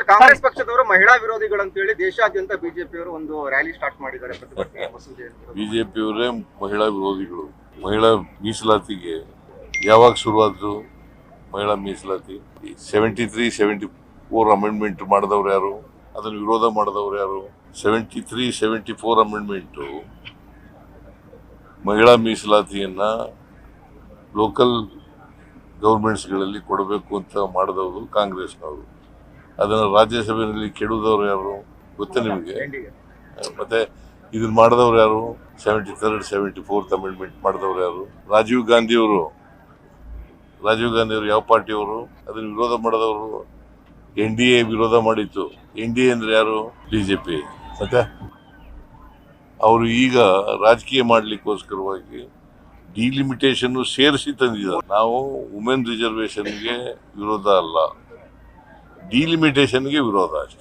ಕಾಂಗ್ರೆಸ್ ಪಕ್ಷದವರು ಮಹಿಳಾ ವಿರೋಧಿಗಳಂತೇಳಿ ದೇಶಾದ್ಯಂತ ಬಿಜೆಪಿಯವರು ಒಂದು ರ್ಯಾಲಿ ಸ್ಟಾರ್ಟ್ ಮಾಡಿದ್ದಾರೆ ಪ್ರತಿಭಟನೆ ಮಸೂದೆ ಬಿಜೆಪಿಯವರೇ ಮಹಿಳಾ ವಿರೋಧಿಗಳು. ಮಹಿಳಾ ಮೀಸಲಾತಿಗೆ ಯಾವಾಗ ಶುರುವಾದ್ರು ಮಹಿಳಾ ಮೀಸಲಾತಿ 73, 74 ಅಮೆಂಡ್ಮೆಂಟ್ ಮಾಡಿದವ್ರು ಯಾರು? ಅದನ್ನು ವಿರೋಧ ಮಾಡಿದವ್ರು ಯಾರು? 73, 74 ಅಮೆಂಡ್ಮೆಂಟು ಮಹಿಳಾ ಮೀಸಲಾತಿಯನ್ನ ಲೋಕಲ್ ಗೌರ್ಮೆಂಟ್ಸ್ಗಳಲ್ಲಿ ಕೊಡಬೇಕು ಅಂತ ಮಾಡಿದವರು ಕಾಂಗ್ರೆಸ್ನವರು. ಅದನ್ನು ರಾಜ್ಯಸಭೆಯಲ್ಲಿ ಕೆಡುವುದವ್ರು ಯಾರು ಗೊತ್ತೇ ನಿಮಗೆ? ಮತ್ತೆ ಇದನ್ನ ಮಾಡಿದವ್ರು ಯಾರು? 73rd, 74th ಅಮೆಂಡ್ಮೆಂಟ್ ಮಾಡಿದವ್ರು ಯಾರು? ರಾಜೀವ್ ಗಾಂಧಿ ಅವರು ಯಾವ ಪಾರ್ಟಿಯವರು? ಅದನ್ನ ವಿರೋಧ ಮಾಡಿದವರು NDA ವಿರೋಧ ಮಾಡಿತ್ತು. NDA ಅಂದ್ರೆ ಯಾರು? ಬಿಜೆಪಿ. ಮತ್ತೆ ಅವರು ಈಗ ರಾಜಕೀಯ ಮಾಡ್ಲಿಕ್ಕೋಸ್ಕರವಾಗಿ ಡಿಲಿಮಿಟೇಷನ್ ಸೇರಿಸಿ ತಂದಿದ್ದಾರೆ. ನಾವು ವುಮೆನ್ ರಿಸರ್ವೇಶನ್ಗೆ ವಿರೋಧ ಅಲ್ಲ, ಡಿಲಿಮಿಟೇಷನ್ಗೆ ವಿರೋಧ ಅಷ್ಟೇ.